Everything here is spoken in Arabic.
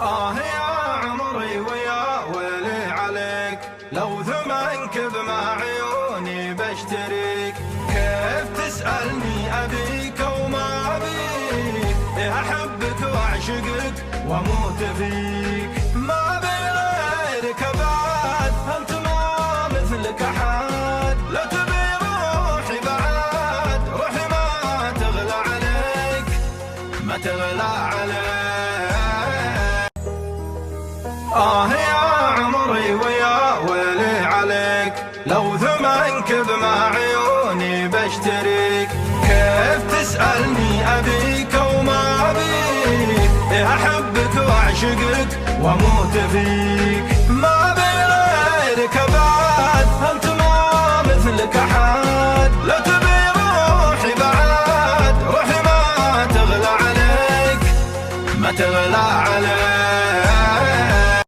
يا عمري ويا ويلي عليك، لو ثمنك بما عيوني بشتريك. كيف تسألني أبيك وما أبيك؟ أحبك وأعشقك وأموت فيك. ما بي غيرك بعد، أنت ما مثلك أحد. لو تبي روحي بعد، روحي ما تغلى عليك، ما تغلى عليك. يا عمري ويا ويلي عليك، لو ثمنك بما عيوني بشتريك. كيف تسألني أبيك وما أبيك؟ أحبك وأعشقك وأموت فيك. ما بي غيرك بعد، أنت ما مثلك أحد. لو تبي روحي بعد، روحي ما تغلى عليك، ما تغلى عليك.